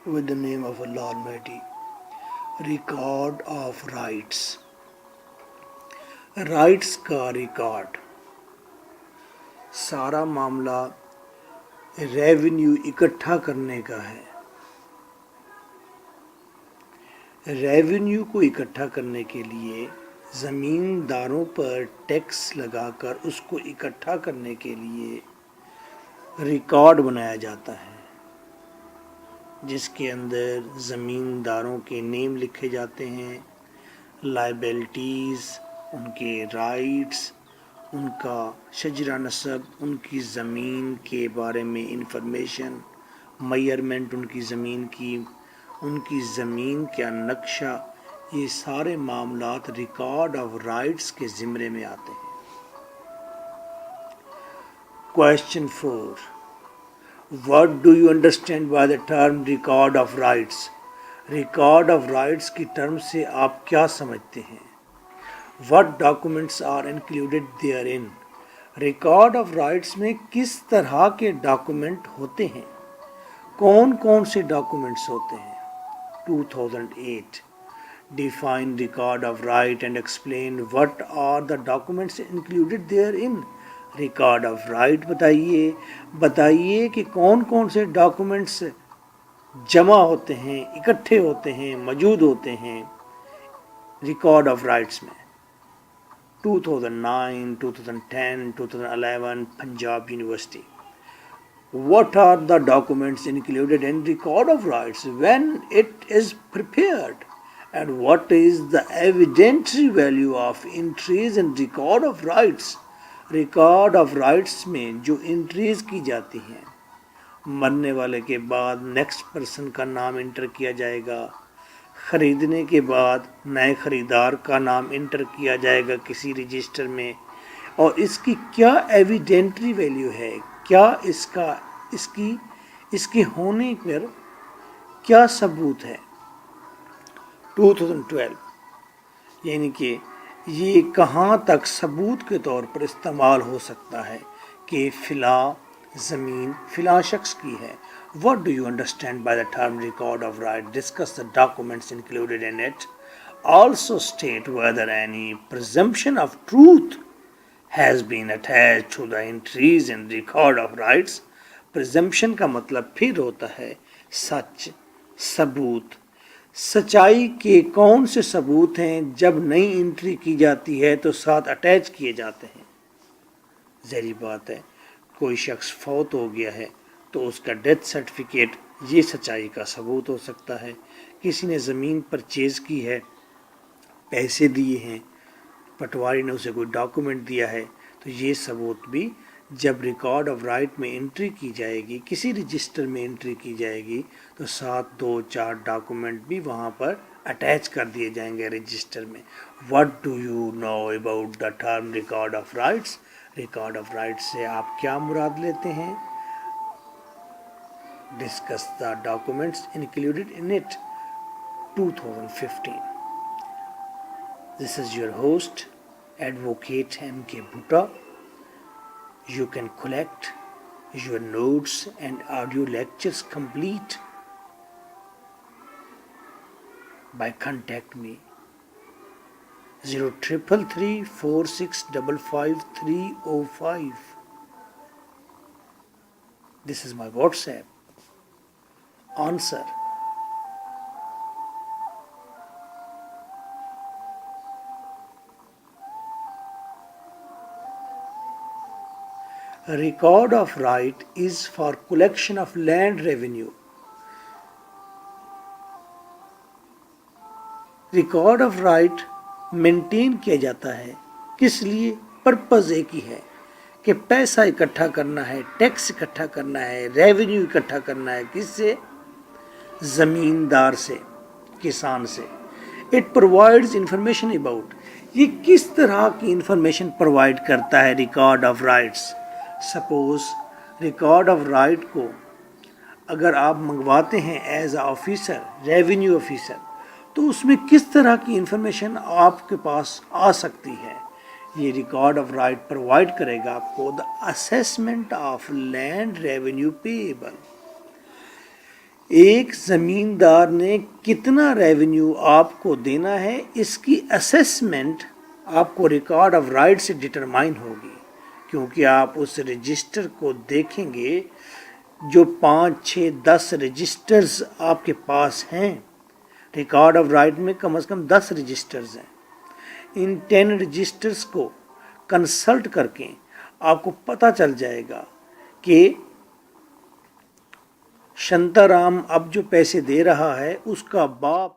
with the name of Allah Almighty. Record of rights. Rights کا record. سارا معاملہ revenue اکٹھا کرنے کا ہے. ریونیو کو اکٹھا کرنے کے لیے زمینداروں پر ٹیکس لگا کر اس کو اکٹھا کرنے کے لیے ریکارڈ بنایا جاتا ہے، جس کے اندر زمینداروں کے نیم لکھے جاتے ہیں، لائبلٹیز، ان کے رائٹس، ان کا شجرہ نسب، ان کی زمین کے بارے میں انفارمیشن، میئرمنٹ ان کی زمین کی، ان کی زمین کا نقشہ، یہ سارے معاملات ریکارڈ آف رائٹس کے زمرے میں آتے ہیں. Question 4. What do you understand by the term record of rights? Record of rights کی ٹرم سے آپ کیا سمجھتے ہیں؟ What documents are included therein? Record of rights میں کس طرح کے ڈاکومنٹ ہوتے ہیں؟ کون کون سے ڈاکومنٹس ہوتے ہیں؟ 2008. Define record of right and explain what are the documents included therein. Record of right بتائیے کہ کون کون سے ڈاکومنٹس جمع ہوتے ہیں، اکٹھے ہوتے ہیں، موجود ہوتے ہیں ریکارڈ آف رائٹس میں. 2009, 2010, 2011 Punjab university. What are the documents included in record of rights when it is prepared? And what is the evidentiary value of entries in record of rights? Record of rights میں جو entries کی جاتی ہیں، مرنے والے کے بعد نیکسٹ پرسن کا نام انٹر کیا جائے گا، خریدنے کے بعد نئے خریدار کا نام انٹر کیا جائے گا کسی رجسٹر میں، اور اس کی کیا ایویڈنٹری ویلیو ہے، کیا اس کے ہونے پر کیا ثبوت ہے. 2012. یعنی کہ یہ کہاں تک ثبوت کے طور پر استعمال ہو سکتا ہے کہ فلاں زمین فلاں شخص کی ہے. What do you understand by the term record of right? Discuss the documents included in it. Also state whether any presumption of truth has been attached to the entries in record of rights. Presumption کا مطلب پھر ہوتا ہے سچ، ثبوت. سچائی کے کون سے ثبوت ہیں جب نئی انٹری کی جاتی ہے تو ساتھ اٹیچ کیے جاتے ہیں؟ ظاہری بات ہے، کوئی شخص فوت ہو گیا ہے تو اس کا ڈیتھ سرٹیفکیٹ یہ سچائی کا ثبوت ہو سکتا ہے. کسی نے زمین پرچیز کی ہے، پیسے دیے ہیں، پٹواری نے اسے کوئی ڈاکومنٹ دیا ہے، تو یہ ثبوت بھی جب ریکارڈ آف رائٹ میں انٹری کی جائے گی، کسی رجسٹر میں انٹری کی جائے گی، تو ساتھ 2-4 ڈاکومنٹ بھی وہاں پر اٹیچ کر دیے جائیں گے رجسٹر میں. What do you know about the term record of rights? Record of rights سے آپ کیا مراد لیتے ہیں؟ Discuss the documents included in it. 2015. This is your host, Advocate M.K. Bhutta. You can collect your notes and audio lectures complete by contact me 0333 4655 305. This is my WhatsApp. Answer. A record of right is for collection of land revenue. Record of right maintain کیا جاتا ہے کس لیے؟ Purpose ایک ہی ہے کہ پیسہ اکٹھا کرنا ہے، ٹیکس اکٹھا کرنا ہے، ریونیو اکٹھا کرنا ہے. کس سے؟ زمیندار سے، کسان سے. It provides information about. یہ کس طرح کی انفارمیشن پرووائڈ کرتا ہے record of rights? Suppose record of right کو اگر آپ منگواتے ہیں as a officer, revenue officer, تو اس میں کس طرح کی انفارمیشن آپ کے پاس آ سکتی ہے؟ یہ ریکارڈ آف رائٹ پرووائڈ کرے گا آپ کو the assessment of land revenue payable. ایک زمیندار نے کتنا ریونیو آپ کو دینا ہے، اس کی اسیسمنٹ آپ کو ریکارڈ آف رائٹ سے ڈٹرمائن ہوگی، کیونکہ آپ اس رجسٹر کو دیکھیں گے جو 5 6 10 رجسٹرز آپ کے پاس ہیں۔ ریکارڈ آف رائٹ میں کم از کم 10 رجسٹرز ہیں۔ ان 10 رجسٹرز کو کنسلٹ کر کے آپ کو پتہ چل جائے گا کہ شنتا رام اب جو پیسے دے رہا ہے اس کا باپ